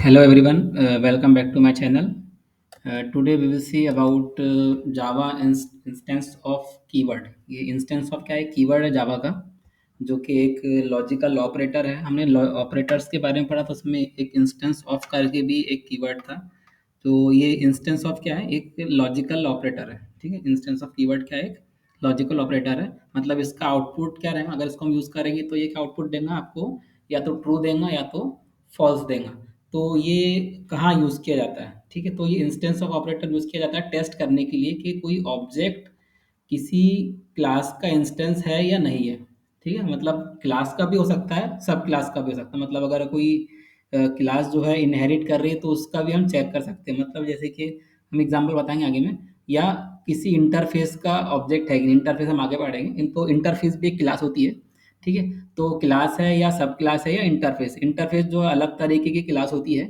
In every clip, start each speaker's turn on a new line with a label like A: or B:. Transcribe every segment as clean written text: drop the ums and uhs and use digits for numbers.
A: Hello everyone, welcome back to my channel. Today we will see about Java instance of keyword. ये instance of क्या है? Keyword है जावा का, जो कि एक लॉजिकल ऑपरेटर है। हमने ऑपरेटर्स के बारे में पढ़ा, तो उसमें एक इंस्टेंस ऑफ करके भी एक कीवर्ड था। तो ये इंस्टेंस ऑफ क्या है? एक लॉजिकल ऑपरेटर है। ठीक है, इंस्टेंस ऑफ कीवर्ड क्या है? एक लॉजिकल ऑपरेटर है। मतलब इसका आउटपुट क्या रहेगा? अगर इसको हम यूज़ करेंगे तो ये क्या आउटपुट देगा आपको? या तो ट्रू देगा या तो फॉल्स देगा। तो ये कहाँ यूज़ किया जाता है? ठीक है, तो ये इंस्टेंस ऑफ ऑपरेटर यूज़ किया जाता है टेस्ट करने के लिए कि कोई ऑब्जेक्ट किसी क्लास का इंस्टेंस है या नहीं है। ठीक है, मतलब क्लास का भी हो सकता है, सब क्लास का भी हो सकता है। मतलब अगर कोई क्लास जो है इनहेरिट कर रही है तो उसका भी हम चेक कर सकते हैं। मतलब जैसे कि हम एग्जांपल बताएंगे आगे में, या किसी इंटरफेस का ऑब्जेक्ट है। इंटरफेस हम आगे पढ़ेंगे, तो इंटरफेस भी एक क्लास होती है। ठीक है, तो क्लास है या सब क्लास है या इंटरफेस। इंटरफेस जो है अलग तरीके की क्लास होती है।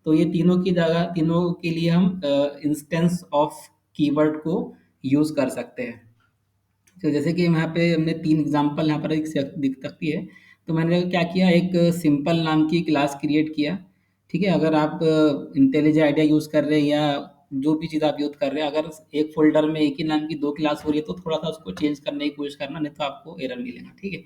A: तो ये तीनों की जगह, तीनों के लिए हम इंस्टेंस ऑफ कीवर्ड को यूज़ कर सकते हैं। तो जैसे कि यहाँ पे हमने 3 एग्ज़ाम्पल यहाँ पर एक दिख सकती है। तो मैंने क्या किया, एक सिंपल नाम की क्लास क्रिएट किया। ठीक है, अगर आप इंटेलिजेंट आइडिया यूज़ कर रहे हैं या जो भी चीज़ आप यूज़ कर रहे हैं, अगर एक फ़ोल्डर में एक ही नाम की 2 क्लास हो रही है तो थोड़ा-सा उसको चेंज करने की कोशिश करना, नहीं तो आपको एरर मिलेगा। ठीक है,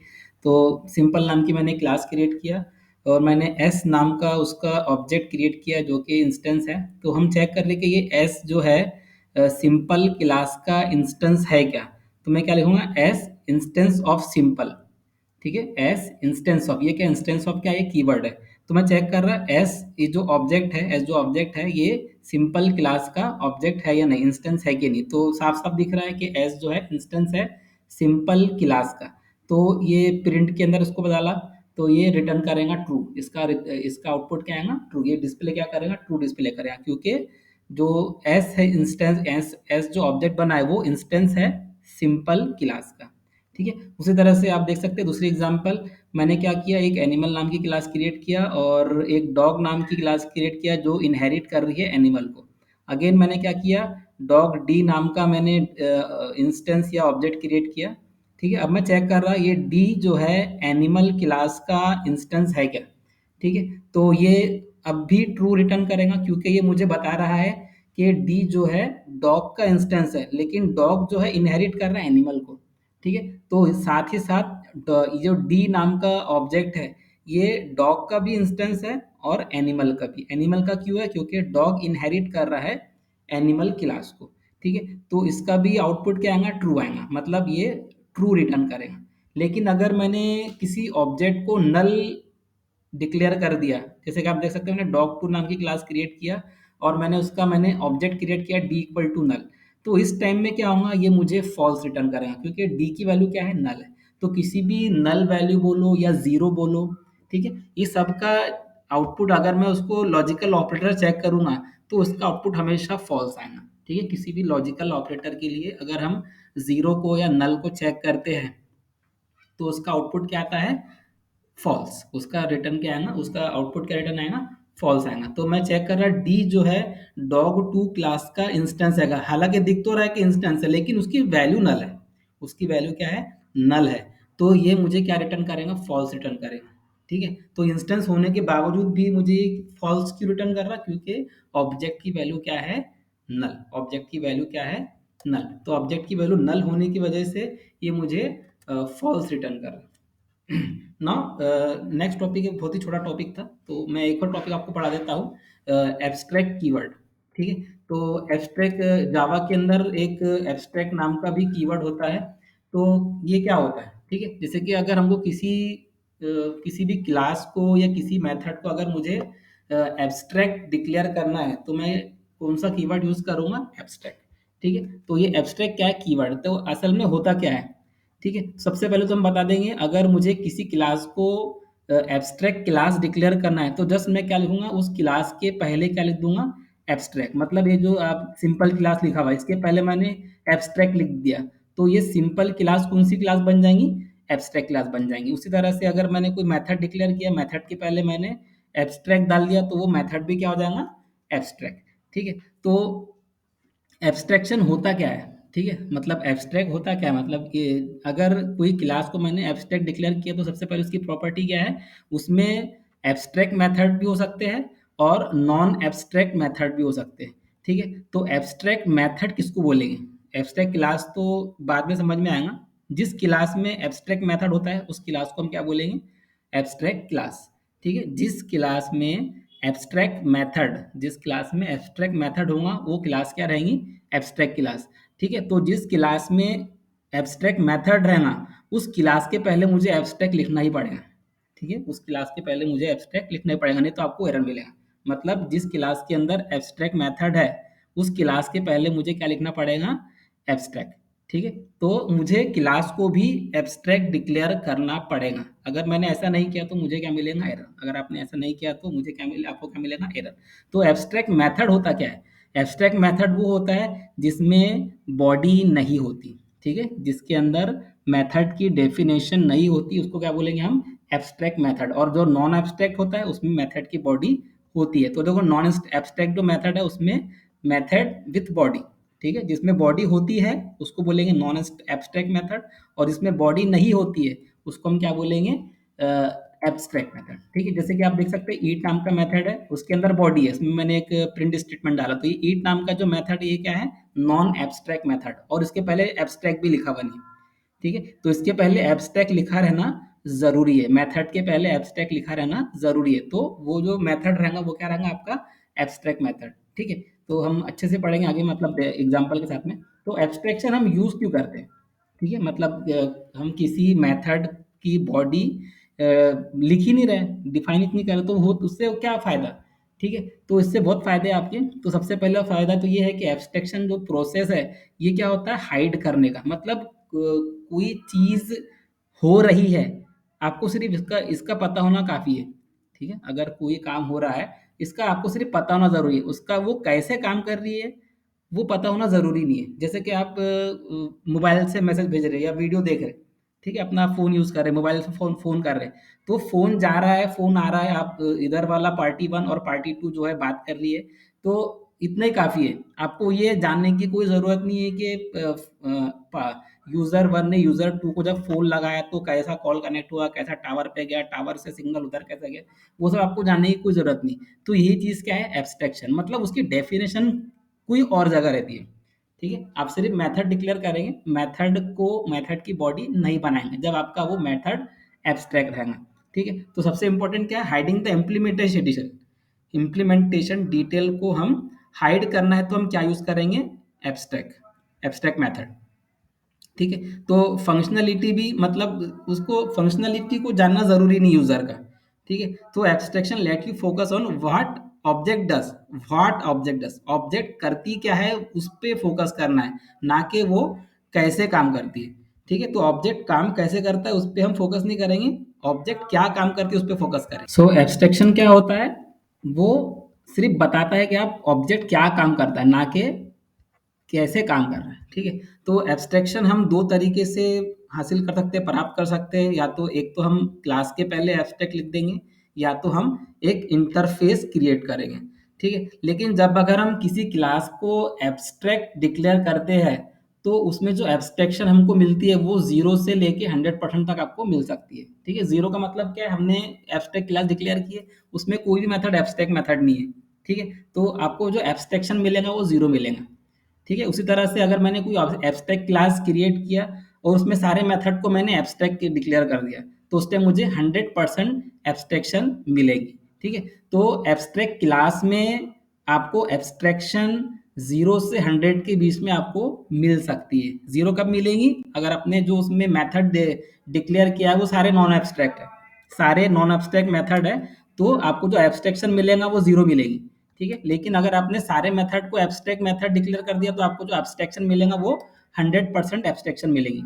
A: तो सिंपल नाम की मैंने क्लास क्रिएट किया और मैंने एस नाम का उसका ऑब्जेक्ट क्रिएट किया जो कि इंस्टेंस है। तो हम चेक कर रहे हैं कि ये एस जो है सिंपल क्लास का इंस्टेंस है क्या? तो मैं क्या लिखूंगा? S instance of simple. ठीक है, एस इंस्टेंस ऑफ, ये क्या इंस्टेंस ऑफ क्या है? कीवर्ड है। तो मैं चेक कर रहा एस, ये जो ऑब्जेक्ट है, एस जो ऑब्जेक्ट है ये सिंपल क्लास का ऑब्जेक्ट है या नहीं, इंस्टेंस है कि नहीं। तो साफ साफ दिख रहा है कि एस जो है इंस्टेंस है सिंपल क्लास का। तो ये प्रिंट के अंदर इसको बदला, तो ये रिटर्न करेगा ट्रू। इसका आउटपुट क्या आएगा? ट्रू। ये डिस्प्ले क्या करेगा? ट्रू डिस्प्ले करेगा, क्योंकि जो एस है इंस्टेंस, एस एस जो ऑब्जेक्ट बना है वो इंस्टेंस है सिंपल क्लास का। ठीक है, उसी तरह से आप देख सकते हैं दूसरी एग्जांपल। मैंने क्या किया, एक एनिमल नाम की क्लास क्रिएट किया और एक डॉग नाम की क्लास क्रिएट किया जो इनहेरिट कर रही है एनिमल को। अगेन मैंने क्या किया, डॉग डी नाम का मैंने इंस्टेंस या ऑब्जेक्ट क्रिएट किया। ठीक है, अब मैं चेक कर रहा ये डी जो है एनिमल क्लास का इंस्टेंस है क्या। ठीक है, तो ये अब भी ट्रू रिटर्न करेगा, क्योंकि ये मुझे बता रहा है कि डी जो है डॉग का इंस्टेंस है, लेकिन डॉग जो है इनहेरिट कर रहा है एनिमल को। ठीक है, तो साथ ही साथ ये जो डी नाम का ऑब्जेक्ट है ये डॉग का भी इंस्टेंस है और एनिमल का भी। एनिमल का क्यों है? क्योंकि डॉग इनहेरिट कर रहा है एनिमल क्लास को। ठीक है, तो इसका भी आउटपुट क्या आएगा? ट्रू आएगा, मतलब ये ट्रू रिटर्न करेगा। लेकिन अगर मैंने किसी ऑब्जेक्ट को नल डिक्लेयर कर दिया, जैसे कि आप देख सकते हो मैंने डॉग टू नाम की क्लास क्रिएट किया और मैंने ऑब्जेक्ट क्रिएट किया डी इक्वल टू नल। तो इस टाइम में क्या होगा, ये मुझे फॉल्स रिटर्न करेगा, क्योंकि डी की वैल्यू क्या है? नल है। तो किसी भी नल वैल्यू बोलो या जीरो बोलो, ठीक है, ये सबका आउटपुट अगर मैं उसको लॉजिकल ऑपरेटर चेक करूंगा तो उसका आउटपुट हमेशा फॉल्स आएगा। ठीक है, किसी भी लॉजिकल ऑपरेटर के लिए अगर हम जीरो को या नल को चेक करते हैं तो उसका आउटपुट क्या आता है? फॉल्स। उसका रिटर्न क्या आएगा? उसका आउटपुट क्या रिटर्न आएगा? फॉल्स आएगा। तो मैं चेक कर रहा डी जो है डॉग टू क्लास का इंस्टेंस है। हालांकि दिख तो रहा है कि इंस्टेंस है, लेकिन उसकी वैल्यू नल है। उसकी वैल्यू क्या है? नल है। तो ये मुझे क्या रिटर्न करेगा? फॉल्स रिटर्न करेगा। ठीक है, तो इंस्टेंस होने के बावजूद भी मुझे फॉल्स क्यों रिटर्न कर रहा? क्योंकि ऑब्जेक्ट की वैल्यू क्या है? नल। ऑब्जेक्ट की वैल्यू क्या है? नल। तो ऑब्जेक्ट की वैल्यू नल होने की वजह से ये मुझे फॉल्स रिटर्न कर रहा है। ना नेक्स्ट टॉपिक एक बहुत ही छोटा टॉपिक था, तो मैं एक और टॉपिक आपको पढ़ा देता हूँ, एब्स्ट्रैक्ट कीवर्ड। ठीक है, तो एब्स्ट्रैक्ट जावा के अंदर एक एब्स्ट्रैक्ट नाम का भी कीवर्ड होता है। तो ये क्या होता है? ठीक है, जैसे कि अगर हमको किसी भी क्लास को या किसी मेथड को अगर मुझे एब्स्ट्रैक्ट डिक्लेयर करना है तो मैं कौन सा कीवर्ड यूज करूंगा? एब्स्ट्रैक्ट। ठीक है, तो ये एब्स्ट्रैक्ट क्या है? कीवर्ड। तो असल में होता क्या है? ठीक है, सबसे पहले तो हम बता देंगे, अगर मुझे किसी क्लास को एब्स्ट्रैक्ट क्लास डिक्लेयर करना है तो जस्ट मैं क्या लिखूंगा? उस क्लास के पहले क्या लिख दूंगा? एब्स्ट्रैक्ट। मतलब ये जो आप सिंपल क्लास लिखा हुआ है इसके पहले मैंने एब्स्ट्रैक्ट लिख दिया, तो ये सिंपल क्लास कौन सी क्लास बन जाएंगी? एब्स्ट्रैक्ट क्लास बन जाएंगी। उसी तरह से अगर मैंने कोई मेथड डिक्लेयर किया, मेथड के पहले मैंने एब्स्ट्रैक्ट डाल दिया, तो वो मेथड भी क्या हो जाएगा? एब्स्ट्रैक्ट। ठीक है, तो एब्स्ट्रैक्शन होता क्या है? ठीक है, मतलब एब्स्ट्रैक्ट होता क्या है, मतलब कि अगर कोई क्लास को मैंने एब्स्ट्रैक्ट डिक्लेयर किया तो सबसे पहले उसकी प्रॉपर्टी क्या है? उसमें एब्स्ट्रैक्ट मेथड भी हो सकते हैं और नॉन एब्स्ट्रैक्ट मेथड भी हो सकते हैं। ठीक है, तो एब्स्ट्रैक्ट मेथड किसको बोलेंगे? एब्स्ट्रैक्ट क्लास तो बाद में समझ में आएगा। जिस क्लास में एब्स्ट्रैक्ट मेथड होता है उस क्लास को हम क्या बोलेंगे? Abstract class. ठीक है, जिस क्लास में एब्स्ट्रैक्ट मेथड होगा वो क्लास क्या रहेंगी? Abstract class. ठीक है, तो जिस क्लास में एब्स्ट्रैक्ट मेथड रहना उस क्लास के पहले मुझे एब्स्ट्रैक्ट लिखना ही पड़ेगा। ठीक है, उस क्लास के पहले मुझे एब्स्ट्रैक्ट लिखना ही पड़ेगा, नहीं तो आपको एरर मिलेगा। मतलब जिस क्लास के अंदर एब्स्ट्रैक्ट मेथड है उस क्लास के पहले मुझे क्या लिखना पड़ेगा? एब्स्ट्रैक्ट। ठीक है, तो मुझे क्लास को भी एब्स्ट्रैक्ट डिक्लेयर करना पड़ेगा। अगर मैंने ऐसा नहीं किया तो मुझे क्या मिलेगा? एरर। अगर आपने ऐसा नहीं किया तो मुझे क्या मिले आपको क्या मिलेगा? एरर। तो एब्स्ट्रैक्ट मेथड होता क्या है? एब्स्ट्रैक्ट मेथड वो होता है जिसमें बॉडी नहीं होती। ठीक है, जिसके अंदर मेथड की डेफिनेशन नहीं होती उसको क्या बोलेंगे हम? Abstract method. और जो नॉन एब्स्ट्रैक्ट होता है उसमें मेथड की बॉडी होती है। तो देखो, नॉन एब्स्ट्रैक्ट जो मेथड है उसमें मेथड विथ बॉडी। ठीक है, जिसमें बॉडी होती है उसको बोलेंगे नॉन एब्स्ट्रैक्ट मेथड, और जिसमें बॉडी नहीं होती है उसको हम क्या बोलेंगे? Abstract method. ठीक है, जैसे कि आप देख सकते हैं ईट नाम का मेथड है, उसके अंदर बॉडी है, उसमें मैंने एक प्रिंट स्टेटमेंट डाला, तो ये ईट नाम का जो मेथड है ये क्या है? नॉन एब्स्ट्रैक्ट मेथड, और इसके पहले एब्स्ट्रैक्ट भी लिखा हुआ नहीं। ठीक है, तो इसके पहले एब्स्ट्रैक्ट लिखा रहना जरूरी है, मेथड के पहले एब्स्ट्रैक्ट लिखा रहना जरूरी है। तो वो जो मेथड रहेगा वो क्या रहेगा? आपका एब्स्ट्रैक्ट मेथड। ठीक है, तो हम अच्छे से पढ़ेंगे आगे, मतलब एग्जांपल के साथ में। तो एब्स्ट्रैक्शन हम यूज क्यों करते हैं? ठीक है, मतलब हम किसी मेथड की बॉडी लिख ही नहीं रहे, डिफाइन ही नहीं कर रहे, तो वो उससे क्या फायदा? ठीक है, तो इससे बहुत फायदे हैं आपके। तो सबसे पहला फायदा तो ये है कि एब्स्ट्रैक्शन जो प्रोसेस है ये क्या होता है? हाइड करने का। मतलब कोई चीज हो रही है, आपको सिर्फ इसका इसका पता होना काफी है। ठीक है, अगर कोई काम हो रहा है इसका आपको सिर्फ पता होना जरूरी है, उसका वो कैसे काम कर रही है वो पता होना जरूरी नहीं है। जैसे कि आप मोबाइल से मैसेज भेज रहे हैं या वीडियो देख रहे हैं, ठीक है, अपना फोन यूज कर रहे हैं, मोबाइल से फोन फोन कर रहे हैं, तो फोन जा रहा है, फोन आ रहा है, आप इधर वाला पार्टी वन और पार्टी टू जो है बात कर रही है, तो इतना ही काफी है। आपको ये जानने की कोई जरूरत नहीं है कि यूजर वन ने यूजर टू को जब फोन लगाया तो कैसा कॉल कनेक्ट हुआ, कैसा टावर पे गया, टावर से सिग्नल उधर कैसा गया, वो सब आपको जानने की कोई जरूरत नहीं। तो यही चीज क्या है? एब्स्ट्रैक्शन। मतलब उसकी डेफिनेशन कोई और जगह रहती है। ठीक है, आप सिर्फ मेथड डिक्लेयर करेंगे, मेथड की बॉडी नहीं बनाएंगे जब आपका वो मेथड एब्स्ट्रैक्ट रहेगा। ठीक है, तो सबसे इंपॉर्टेंट क्या है? Hiding the implementation implementation detail को हम हाइड करना है तो हम क्या यूज करेंगे? Abstract method. ठीक है, तो फंक्शनलिटी भी, मतलब उसको फंक्शनलिटी को जानना जरूरी नहीं यूजर का। ठीक है, तो abstraction let you focus on what object does, object करती क्या है उस पे फोकस करना है, ना कि वो कैसे काम करती है। ठीक है, तो ऑब्जेक्ट काम कैसे करता है उस पे हम फोकस नहीं करेंगे, ऑब्जेक्ट क्या काम करती है उस पे फोकस करें। सो एब्स्ट्रैक्शन क्या होता है? वो सिर्फ बताता है कि आप ऑब्जेक्ट क्या काम करता है, ना कि कैसे काम कर रहा है। ठीक है, तो एब्स्ट्रैक्शन हम दो तरीके से हासिल कर सकते हैं, प्राप्त कर सकते हैं। या तो एक तो हम क्लास के पहले एब्स्ट्रैक्ट लिख देंगे, या तो हम एक इंटरफेस क्रिएट करेंगे। ठीक है, लेकिन जब अगर हम किसी क्लास को एब्स्ट्रैक्ट डिक्लेयर करते हैं तो उसमें जो एब्स्ट्रैक्शन हमको मिलती है वो 0 से लेके 100% तक आपको मिल सकती है। ठीक है, 0 का मतलब क्या है? हमने एब्स्ट्रैक्ट क्लास डिक्लेयर की है, उसमें कोई भी मेथड एब्स्ट्रैक्ट मेथड नहीं है। ठीक है, तो आपको जो एब्स्ट्रैक्शन मिलेगा वो 0 मिलेगा। ठीक है, उसी तरह से अगर मैंने कोई एब्स्ट्रैक्ट क्लास क्रिएट किया और उसमें सारे मेथड को मैंने एब्स्ट्रैक्ट डिक्लेयर कर दिया तो उस टाइम मुझे 100% एब्स्ट्रैक्शन मिलेगी। ठीक है, तो एब्स्ट्रैक्ट क्लास में आपको एब्स्ट्रैक्शन 0 से 100 के बीच में आपको मिल सकती है। 0 कब मिलेगी? अगर आपने जो उसमें मेथड डिक्लेयर किया है वो सारे नॉन एब्स्ट्रैक्ट है, सारे नॉन एब्स्ट्रैक्ट मेथड है, तो आपको जो एब्स्ट्रैक्शन मिलेगा वो 0 मिलेगी। ठीक है, लेकिन अगर आपने सारे मेथड को एब्स्ट्रैक्ट मेथड डिक्लेयर कर दिया तो आपको जो एब्स्ट्रैक्शन मिलेगा वो 100% एब्स्ट्रैक्शन मिलेगी।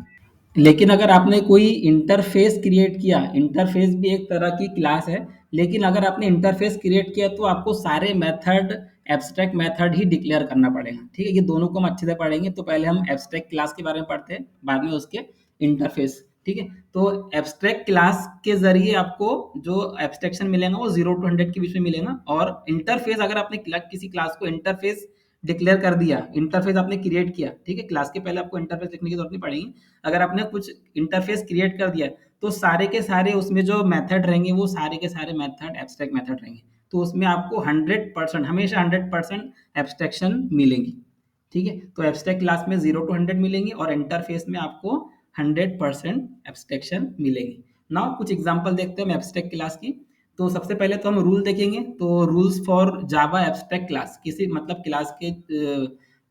A: लेकिन अगर आपने कोई इंटरफेस क्रिएट किया, इंटरफेस भी एक तरह की क्लास है, लेकिन अगर आपने इंटरफेस क्रिएट किया तो आपको सारे मेथड एब्स्ट्रैक्ट मेथड ही डिक्लेयर करना पड़ेगा। ठीक है, ये दोनों को हम अच्छे से पढ़ेंगे। तो पहले हम एब्स्ट्रैक्ट क्लास के बारे में पढ़ते हैं, बाद में उसके इंटरफेस। ठीक है, तो एब्स्ट्रैक्ट क्लास के जरिए आपको जो एब्स्ट्रैक्शन मिलेगा वो 0 to 100 के बीच में मिलेगा। और इंटरफेस, अगर आपने किसी क्लास को इंटरफेस डिक्लेयर कर दिया, इंटरफेस आपने क्रिएट किया, ठीक है, क्लास के पहले आपको इंटरफेस लिखने की जरूरत नहीं पड़ेगी। अगर आपने कुछ इंटरफेस क्रिएट कर दिया तो सारे के सारे उसमें जो मेथड रहेंगे वो सारे के सारे मेथड एब्स्ट्रैक्ट मेथड रहेंगे। तो उसमें आपको 100% हमेशा 100% एब्स्ट्रैक्शन मिलेंगी। ठीक है, तो एब्स्ट्रैक्ट क्लास में 0 to 100 मिलेंगी और इंटरफेस में आपको 100% एब्स्ट्रैक्शन मिलेंगी। नाउ कुछ एग्जांपल देखते हैं हम एब्स्ट्रैक्ट क्लास की। तो सबसे पहले तो हम रूल देखेंगे। तो rules for Java abstract class, किसी मतलब क्लास के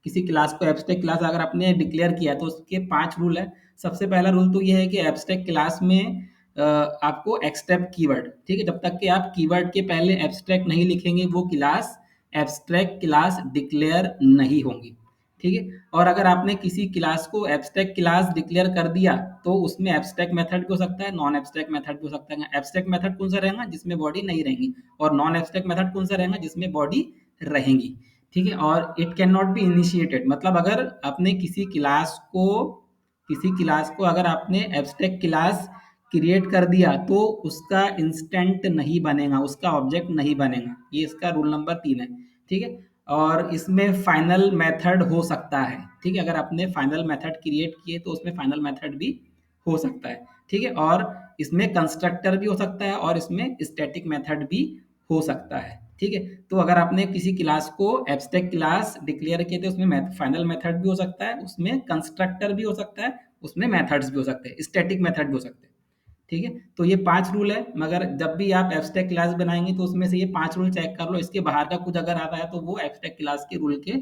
A: किसी क्लास को एब्स्ट्रैक्ट क्लास अगर आपने डिक्लेयर किया तो उसके 5 रूल है। सबसे पहला रूल तो ये है कि एब्स्ट्रैक्ट क्लास में आपको एक्सेप्ट कीवर्ड, ठीक है, जब तक कि आप कीवर्ड के पहले एब्स्ट्रैक्ट नहीं लिखेंगे वो क्लास एब्स्ट्रैक्ट क्लास डिक्लेयर नहीं होंगी। ठीक है, और अगर आपने किसी क्लास को एब्स्ट्रैक्ट क्लास डिक्लेयर कर दिया तो उसमें एब्स्ट्रैक्ट मेथड भी हो सकता है, नॉन एब्स्ट्रैक्ट मेथड भी हो सकता है। एब्स्ट्रैक्ट मेथड कौन सा रहेगा? जिसमें बॉडी नहीं रहेंगी। और नॉन एब्स्ट्रैक्ट मेथड कौन सा रहेगा? जिसमें बॉडी रहेंगी। ठीक है, और it can not be initiated, मतलब अगर आपने किसी क्लास को अगर आपने एब्स्ट्रैक्ट क्लास क्रिएट कर दिया तो उसका इंस्टेंट नहीं बनेगा, उसका ऑब्जेक्ट नहीं बनेगा। ये इसका रूल नंबर 3 है। ठीक है, और इसमें फाइनल मेथड हो सकता है। ठीक है, अगर आपने फाइनल मेथड क्रिएट किए तो उसमें फाइनल मेथड भी हो सकता है। ठीक है, और इसमें कंस्ट्रक्टर भी हो सकता है और इसमें स्टैटिक मेथड भी हो सकता है। ठीक है, तो अगर आपने किसी क्लास को एब्स्ट्रैक्ट क्लास डिक्लेयर किए थे उसमें फाइनल मेथड भी हो सकता है, उसमें कंस्ट्रक्टर भी हो सकता है, उसमें मेथड्स भी हो सकते हैं, स्टैटिक मेथड भी हो सकते हैं। ठीक है, तो ये 5 रूल है। मगर जब भी आप एब्स्ट्रैक्ट क्लास बनाएंगे तो उसमें से ये 5 रूल चेक कर लो, इसके बाहर का कुछ अगर आता है तो वो एब्स्ट्रैक्ट क्लास के रूल के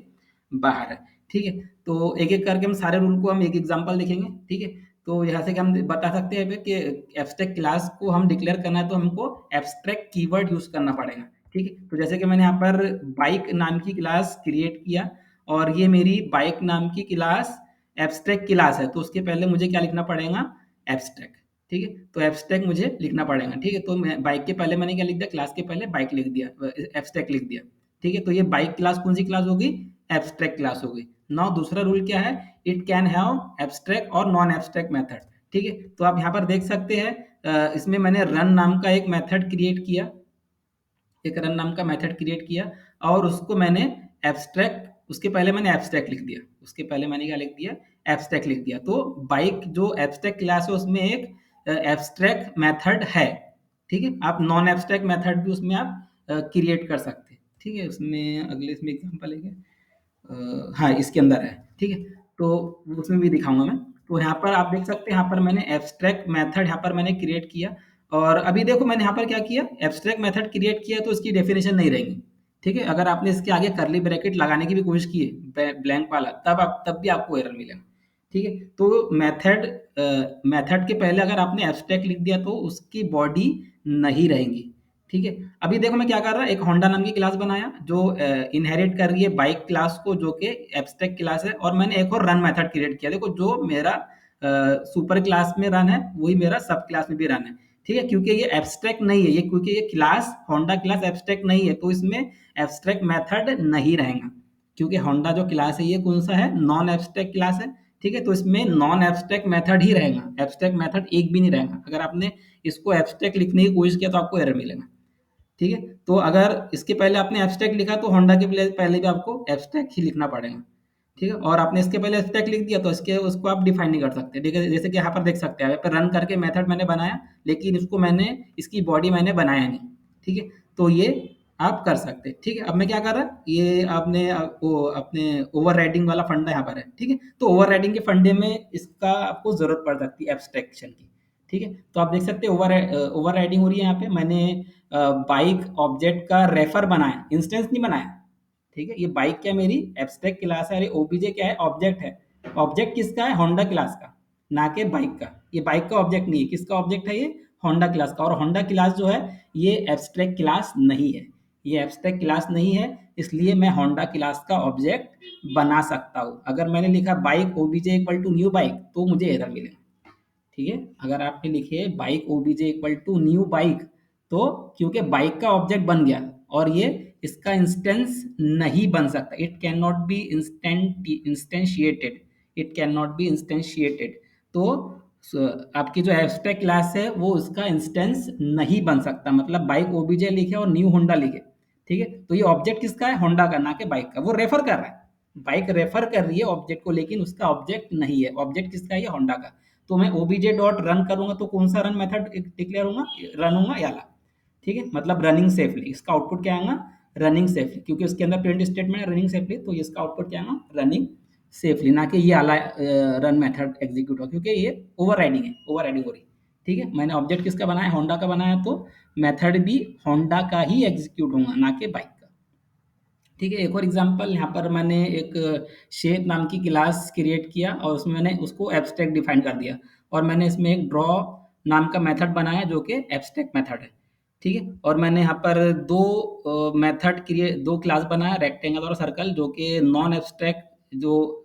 A: बाहर है। ठीक है, तो एक एक करके हम सारे रूल को हम एक एग्जांपल देखेंगे। ठीक है, तो यहाँ से हम बता सकते हैं कि एब्स्ट्रैक्ट क्लास को हम डिक्लेयर करना है तो हमको एब्स्ट्रैक्ट कीवर्ड यूज करना पड़ेगा। ठीक है, तो जैसे कि मैंने यहाँ पर बाइक नाम की क्लास क्रिएट किया और ये मेरी बाइक नाम की क्लास एब्स्ट्रैक्ट क्लास है, तो उसके पहले मुझे क्या लिखना पड़ेगा? एब्स्ट्रैक्ट। ठीक है, तो एब्स्ट्रैक्ट मुझे लिखना पड़ेगा। ठीक है, तो मैं बाइक के पहले मैंने क्या लिख दिया? क्लास के पहले बाइक लिख दिया, एब्स्ट्रैक्ट लिख दिया। ठीक है, तो ये बाइक क्लास कौन सी क्लास होगी? एब्स्ट्रैक्ट क्लास होगी। नाउ दूसरा रूल क्या है? इट कैन हैव एब्स्ट्रैक्ट और नॉन एब्स्ट्रैक्ट मेथड। ठीक है, तो आप यहाँ पर देख सकते हैं इसमें मैंने रन नाम का एक मेथड क्रिएट किया, एक रन नाम का मेथड क्रिएट किया और उसको मैंने एब्स्ट्रैक्ट, उसके पहले मैंने एब्स्ट्रैक्ट लिख दिया, उसके पहले मैंने क्या लिख दिया? एब्स्ट्रैक्ट लिख दिया। तो बाइक जो एब्स्ट्रैक्ट क्लास है उसमें एक एब्स्ट्रैक्ट मेथड है। ठीक है, आप नॉन एब्स्ट्रैक्ट मेथड भी उसमें आप क्रिएट कर सकते हैं। ठीक है, उसमें अगले इसमें एग्जांपल है हाँ, इसके अंदर है। ठीक है, तो उसमें भी दिखाऊंगा मैं। तो यहाँ पर आप देख सकते हैं, यहाँ पर मैंने एब्स्ट्रैक्ट मेथड यहाँ पर मैंने क्रिएट किया और अभी देखो मैंने यहाँ पर क्या किया? एब्स्ट्रैक्ट मेथड क्रिएट किया तो इसकी डेफिनेशन नहीं रहेगी। ठीक है, अगर आपने इसके आगे करली ब्रैकेट लगाने की भी कोशिश की है ब्लैंक वाला, तब भी आपको एरर मिलेगा। ठीक है, तो मेथड के पहले अगर आपने एब्स्ट्रैक्ट लिख दिया तो उसकी बॉडी नहीं रहेंगी। ठीक है, अभी देखो मैं क्या कर रहा, एक होंडा नाम की क्लास बनाया जो इनहेरिट कर रही है बाइक क्लास को, जो कि एब्स्ट्रैक्ट क्लास है, और मैंने एक और रन मेथड क्रिएट किया। देखो जो मेरा सुपर क्लास में रन है वही मेरा सब क्लास में भी रन है। ठीक है, क्योंकि ये एब्स्ट्रैक्ट नहीं है, ये क्योंकि ये क्लास होंडा क्लास एब्स्ट्रैक्ट नहीं है तो इसमें एब्स्ट्रैक्ट मेथड नहीं रहेगा। क्योंकि होंडा जो क्लास है ये कौन सा है? नॉन एब्स्ट्रैक्ट क्लास है। ठीक है, तो इसमें नॉन एब्स्ट्रैक्ट मेथड ही रहेगा, एब्स्ट्रैक्ट मेथड एक भी नहीं रहेगा। अगर आपने इसको एब्स्ट्रैक्ट लिखने की कोशिश किया तो आपको एरर मिलेगा। ठीक है, तो अगर इसके पहले आपने एब्स्ट्रैक्ट लिखा तो होंडा के पहले भी आपको एब्स्ट्रैक्ट ही लिखना पड़ेगा। ठीक है, और आपने इसके पहले एब्स्ट्रैक्ट लिख दिया तो इसके उसको आप डिफाइन नहीं कर सकते। ठीक है, जैसे कि यहाँ पर देख सकते हैं, यहाँ पर रन करके मेथड मैंने बनाया लेकिन इसको मैंने इसकी बॉडी मैंने बनाया नहीं। ठीक है, तो ये आप कर सकते हैं। ठीक है, अब मैं क्या कर रहा, ये आपने वो अपने ओवर राइडिंग वाला फंडा यहाँ पर है। ठीक है, तो ओवर राइडिंग के फंडे में इसका आपको जरूरत पड़ सकती है एब्स्ट्रैक्शन की। ठीक है, तो आप देख सकते हैं ओवर राइडिंग हो रही है यहाँ पे। मैंने बाइक ऑब्जेक्ट का रेफर बनाया, इंस्टेंस नहीं बनाया। ठीक है, ये बाइक क्या मेरी एब्स्ट्रैक्ट क्लास है, अरे ओबीजे क्या है? ऑब्जेक्ट है। ऑब्जेक्ट किसका है? होंडा क्लास का, ना कि बाइक का। ये बाइक का ऑब्जेक्ट नहीं है, किसका ऑब्जेक्ट है? ये होंडा क्लास का। और होंडा क्लास जो है ये एब्स्ट्रैक्ट क्लास नहीं है, ये एब्स्ट्रैक्ट क्लास नहीं है, इसलिए मैं होंडा क्लास का ऑब्जेक्ट बना सकता हूँ। अगर मैंने लिखा bike OBJ equal to new bike तो मुझे एरर मिलेगा। ठीक है, अगर आपने लिखे bike OBJ equal to new bike तो क्योंकि बाइक का ऑब्जेक्ट बन गया और ये इसका इंस्टेंस नहीं बन सकता, it can not be instantiated, it can not be instantiated. तो आपकी जो एब्स्ट्रैक्ट क्लास है वो उसका इंस्टेंस नहीं बन सकता, मतलब बाइक ओबीजे लिखे और न्यू होंडा लिखे। ठीक है, तो ये ऑब्जेक्ट किसका है? होंडा का, ना कि बाइक का। वो रेफर कर रहा है, बाइक रेफर कर रही है ऑब्जेक्ट को, लेकिन उसका ऑब्जेक्ट नहीं है। ऑब्जेक्ट किसका है? ये होंडा का। तो मैं obj डॉट रन करूंगा तो कौन सा रन मेथड डिक्लेयर होगा? रन होगा याला। ठीक है, मतलब रनिंग सेफली। इसका आउटपुट क्या आएगा? रनिंग सेफली, क्योंकि उसके अंदर प्रिंट स्टेटमेंट है रनिंग सेफली, तो इसका आउटपुट क्या आएगा? रनिंग सेफली, ना कि ये वाला रन मेथड एग्जीक्यूट हो, क्योंकि ये ओवरराइडिंग है, ओवरराइडिंग हो रही है। ठीक है, मैंने ऑब्जेक्ट किसका बनाया? होंडा का बनाया, तो मेथड भी होंडा का ही एग्जीक्यूट होगा, ना कि बाइक का। ठीक है, एक और एग्जांपल, यहाँ पर मैंने एक शेप नाम की क्लास क्रिएट किया और उसमें मैंने उसको एब्स्ट्रैक्ट डिफाइन कर दिया, और मैंने इसमें एक ड्रॉ नाम का मेथड बनाया जो कि एब्स्ट्रैक्ट मेथड है। ठीक है, और मैंने यहाँ पर दो मेथड क्रिएट, दो क्लास बनाया, रेक्टेंगल और सर्कल, जो कि नॉन एब्स्ट्रैक्ट, जो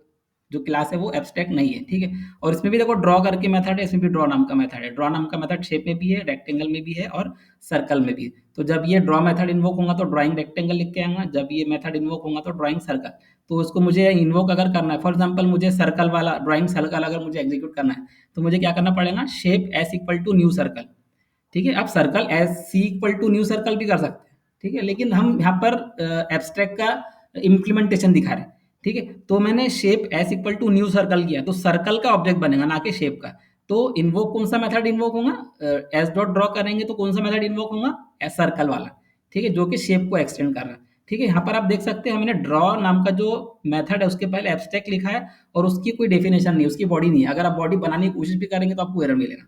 A: जो क्लास है वो एब्स्ट्रैक्ट नहीं है। ठीक है, और इसमें भी देखो ड्रॉ करके मेथड है, इसमें भी ड्रॉ नाम का मेथड है। ड्रॉ नाम का मेथड शेप में भी है, रेक्टेंगल में भी है और सर्कल में भी है। तो जब ये ड्रॉ मेथड इन्वोक होगा तो ड्राइंग रेक्टेंगल लिख के आऊंगा, जब ये मेथड इन्वोक होगा तो ड्राइंग सर्कल। तो उसको मुझे इन्वोक अगर करना है, फॉर एग्जांपल मुझे सर्कल वाला ड्राइंग सर्कल अगर मुझे एग्जीक्यूट करना है, तो मुझे क्या करना पड़ेगा? Shape S equal to new circle. ठीक है, आप circle S C equal to new circle भी कर सकते हैं। ठीक है, लेकिन हम यहाँ पर एब्स्ट्रैक्ट का इम्प्लीमेंटेशन दिखा रहे हैं। ठीक है, तो मैंने shape S equal to new circle किया, तो सर्कल का ऑब्जेक्ट बनेगा, ना कि शेप का। तो इन्वोक कौन सा मेथड इन्वोक होगा? एस डॉट ड्रॉ करेंगे तो कौन सा मेथड इन्वोक होगा? एस सर्कल वाला। ठीक है, जो कि शेप को एक्सटेंड कर रहा है। ठीक है, यहाँ पर आप देख सकते हैं हमने ड्रॉ नाम का जो मेथड है उसके पहले एब्स्ट्रैक्ट लिखा है, और उसकी कोई डेफिनेशन नहीं, उसकी बॉडी नहीं है। अगर आप बॉडी बनाने की कोशिश भी करेंगे तो आपको एरर मिलेगा।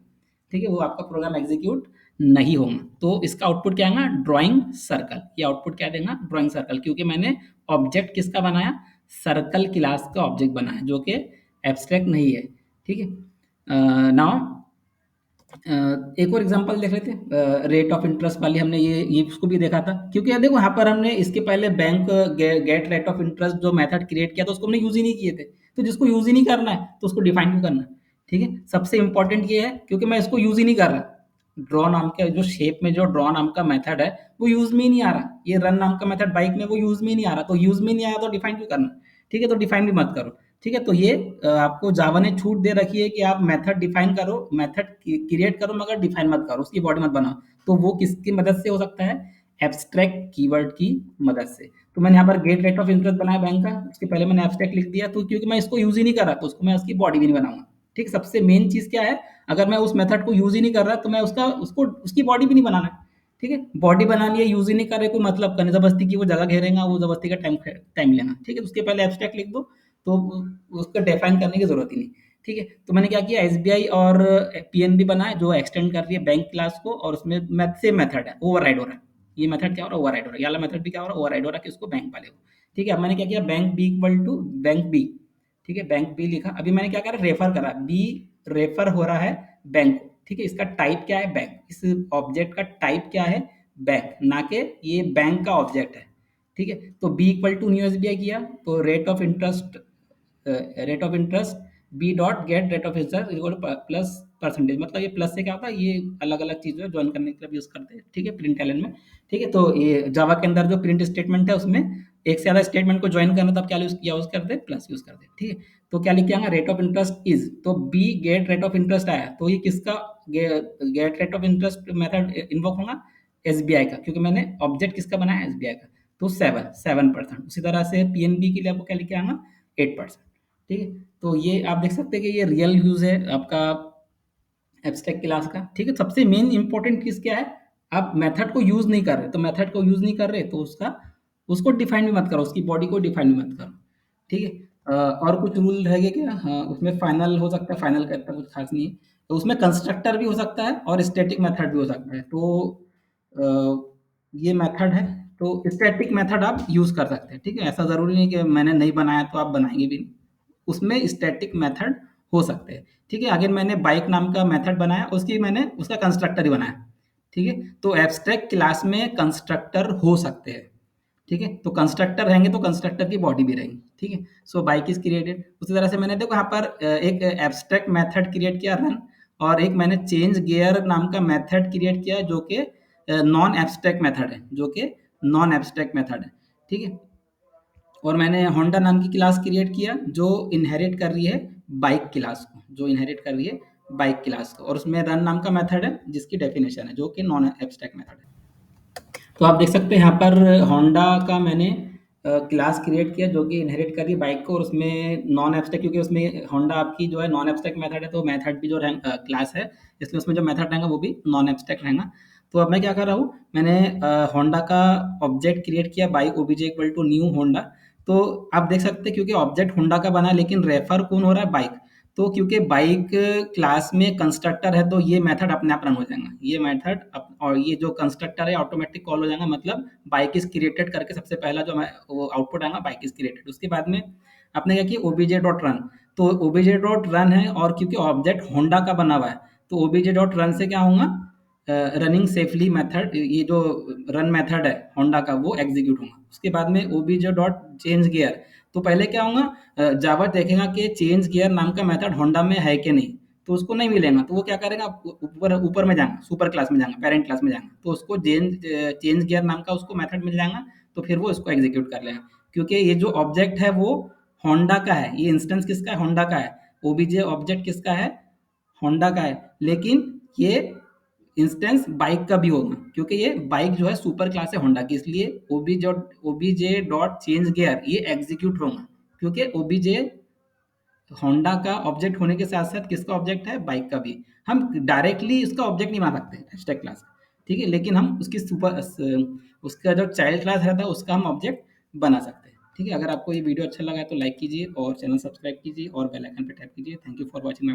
A: ठीक है, वो आपका प्रोग्राम एग्जीक्यूट नहीं होगा। तो इसका आउटपुट क्या आएगा? Drawing circle. ये आउटपुट क्या देगा? ड्राइंग सर्कल, क्योंकि मैंने ऑब्जेक्ट किसका बनाया? सर्कल क्लास का ऑब्जेक्ट बनाया, जो कि एब्स्ट्रैक्ट नहीं है। ठीक है, नाउ एक और एग्जांपल देख लेते हैं। रेट ऑफ इंटरेस्ट वाली हमने ये उसको भी देखा था, क्योंकि यार देखो यहाँ पर हमने इसके पहले bank get rate of interest जो मेथड क्रिएट किया था उसको हमने यूज ही नहीं किए थे। तो जिसको यूज ही नहीं करना है तो उसको डिफाइन क्यों करना है? ठीक है, सबसे इंपॉर्टेंट ये है, क्योंकि मैं इसको यूज ही नहीं कर रहा। ड्रॉ नाम का जो शेप में जो ड्रॉ नाम का मेथड है वो यूज में ही नहीं आ रहा। ये रन नाम का मेथड बाइक में वो यूज में ही नहीं आ रहा, तो यूज में नहीं आया तो डिफाइन क्यों करना? ठीक है, तो डिफाइन भी मत करो। ठीक है, तो ये आपको जावा ने छूट दे रखी है कि आप मेथड डिफाइन करो, मेथड क्रिएट करो, मगर डिफाइन मत करो, उसकी बॉडी मत बनाओ। तो वो किसकी मदद से हो सकता है? एब्स्ट्रैक्ट कीवर्ड की मदद से। तो मैंने यहाँ पर गेट रेट ऑफ इंटरेस्ट बनाया बैंक का, उसके पहले मैंने एब्स्ट्रैक्ट लिख दिया, तो क्योंकि मैं इसको यूज ही नहीं कर रहा तो उसको मैं उसकी बॉडी भी नहीं बनाऊंगा। ठीक, सबसे मेन चीज क्या है? अगर मैं उस मेथड को यूज ही नहीं कर रहा तो मैं उसका उसको उसकी बॉडी भी नहीं बनाना है। ठीक है, बॉडी बनानी है, यूज ही नहीं कर रहे, कोई मतलब का नहीं, जबरदस्ती की वो जगह घेरेगा, वो जबरदस्ती का टाइम टाइम लेना। ठीक है, उसके पहले एब्स्ट्रैक्ट लिख दो, तो उसको डिफाइन करने की जरूरत ही नहीं। ठीक है, तो मैंने क्या किया? एसबीआई और पीएनबी बनाए जो एक्सटेंड कर रही है बैंक क्लास को, और उसमें सेम मेथड है, ओवरराइड हो रहा है। ये मेथड क्या हो रहा है? ओवरराइड हो रहा है। ये वाला मेथड भी क्या हो रहा है? ओवरराइड हो रहा है, किसको? बैंक वाले को। ठीक है, अब मैंने क्या किया? Bank B equal to bank B. ठीक है, बैंक बी लिखा। अभी मैंने क्या करा? रेफर करा, बी रेफर हो रहा है बैंक को। ठीक है, इसका टाइप क्या है? बैंक। इस ऑब्जेक्ट का टाइप क्या है? बैंक, ना कि ये बैंक का ऑब्जेक्ट है। ठीक है, तो B equal to new SBI किया, तो rate of interest B dot get rate of interest equal plus percentage, मतलब ये प्लस से क्या होता है? ये अलग अलग चीज़ें ज्वाइन करने के लिए यूज करते हैं। ठीक है, प्रिंट एलन में। ठीक है, तो ये जावा के अंदर जो प्रिंट स्टेटमेंट है उसमें एक से ज्यादा स्टेटमेंट को ज्वाइन करना, तब क्या यूज करते हैं? प्लस यूज करते हैं। ठीक है, तो क्या लिख के आएगा? रेट ऑफ इंटरेस्ट इज, तो B get rate of interest आया, तो ये किसका get rate of interest method invoke होगा? एसबीआई का, क्योंकि मैंने ऑब्जेक्ट किसका बनाया? एसबीआई का। तो 7%। उसी तरह से पीएनबी के लिए आपको क्या लिख के आएगा? 8%। ठीक है, तो ये आप देख सकते हैं कि ये रियल यूज है आपका एब्स्ट्रैक्ट क्लास का। ठीक है, सबसे मेन इंपॉर्टेंट चीज क्या है? आप मेथड को यूज नहीं कर रहे, तो मेथड को यूज नहीं कर रहे तो उसका उसको डिफाइन भी मत करो, उसकी बॉडी को डिफाइन भी मत करो। ठीक है, और कुछ रूल रह गए क्या? हाँ, उसमें फाइनल हो सकता है, फाइनल का इतना कुछ खास नहीं है। तो उसमें कंस्ट्रक्टर भी हो सकता है और स्टैटिक मेथड भी हो सकता है। तो अ, ये मेथड है, तो स्टैटिक मेथड आप यूज कर सकते हैं। ठीक है, ऐसा जरूरी नहीं कि मैंने नहीं बनाया तो आप बनाएंगे भी नहीं, उसमें स्टैटिक मेथड हो सकते हैं। ठीक है, आगे मैंने बाइक नाम का मेथड बनाया, उसकी मैंने उसका कंस्ट्रक्टर ही बनाया। ठीक है, तो एब्स्ट्रैक्ट क्लास में कंस्ट्रक्टर हो सकते हैं। ठीक है, तो कंस्ट्रक्टर रहेंगे तो कंस्ट्रक्टर की बॉडी भी रहेगी। ठीक है, सो बाइक इज क्रिएटेड। उसी तरह से मैंने देखो यहाँ पर एक एब्स्ट्रैक्ट मेथड क्रिएट किया, रन, और एक मैंने चेंज गियर नाम का मेथड क्रिएट किया जो कि नॉन एब्स्ट्रैक्ट मेथड है, जो कि नॉन एब्स्ट्रैक्ट मेथड है। ठीक है, और मैंने होंडा नाम की क्लास क्रिएट किया जो इनहेरिट कर रही है बाइक क्लास को, जो इनहेरिट कर रही है बाइक क्लास को, और उसमें रन नाम का मेथड है जिसकी डेफिनेशन है, जो कि नॉन एब्स्ट्रैक्ट मेथड है। तो आप देख सकते हैं यहाँ पर होंडा का मैंने क्लास क्रिएट किया जो कि इनहेरिट कर रही है बाइक को, और उसमें नॉन एब्स्ट्रैक्ट, क्योंकि उसमें होंडा आपकी जो है नॉन एब्स्ट्रैक्ट मेथड है, तो मेथड भी जो क्लास है, इसलिए उसमें जो मेथड रहेगा वो भी नॉन एब्स्ट्रैक्ट रहेगा। तो अब मैं क्या कर रहा हूँ, मैंने होंडा का ऑब्जेक्ट क्रिएट किया by OBJ equal to new Honda. तो आप देख सकते हैं क्योंकि ऑब्जेक्ट होंडा का बना है, लेकिन रेफर कौन हो रहा है, बाइक। तो क्योंकि बाइक क्लास में कंस्ट्रक्टर है, तो ये मेथड अपने आप रन हो जाएगा, ये मेथड और ये जो कंस्ट्रक्टर है ऑटोमेटिक कॉल हो जाएगा, मतलब बाइक इज क्रिएटेड करके सबसे पहला जो वो आउटपुट आएगा बाइक इज क्रिएटेड। उसके बाद में आपने क्या किया, ओबीजे डॉट रन। तो ओबीजे डॉट रन है, और क्योंकि ऑब्जेक्ट होंडा का बना हुआ है, तो ओबीजे डॉट रन से क्या होगा, रनिंग सेफली मेथड, ये जो रन मेथड है होंडा का वो एग्जीक्यूट होगा। उसके बाद में ओबीजे डॉट चेंज गियर। तो पहले क्या होगा, जावा देखेगा कि चेंज गियर नाम का मेथड होंडा में है कि नहीं, तो उसको नहीं मिलेगा, तो वो क्या करेगा, ऊपर ऊपर में जाएगा, सुपर क्लास में जाएगा, पेरेंट क्लास में जाएगा, तो उसको चेंज गियर नाम का उसको मेथड मिल जाएगा, तो फिर वो इसको एग्जीक्यूट कर लेगा। क्योंकि ये जो ऑब्जेक्ट है वो होंडा का है, ये इंस्टेंस किसका है, होंडा का है। ओबीजे ऑब्जेक्ट किसका है, होंडा का है, लेकिन ये इंस्टेंस बाइक का भी होगा, क्योंकि ये बाइक जो है सुपर क्लास है होंडा की, इसलिए ओबीजे डॉट चेंज गियर ये एग्जीक्यूट होगा, क्योंकि ओबीजे होंडा का ऑब्जेक्ट होने के साथ साथ किसका ऑब्जेक्ट है, बाइक का भी। हम डायरेक्टली इसका ऑब्जेक्ट नहीं बना सकते हैशटैग क्लास, ठीक है, लेकिन हम उसकी उसका जो चाइल्ड क्लास रहता है उसका हम ऑब्जेक्ट बना सकते हैं। ठीक है, अगर आपको ये वीडियो अच्छा लगा है तो लाइक कीजिए और चैनल सब्सक्राइब कीजिए और बेल आइकन पे टैप कीजिए। Thank you for watching.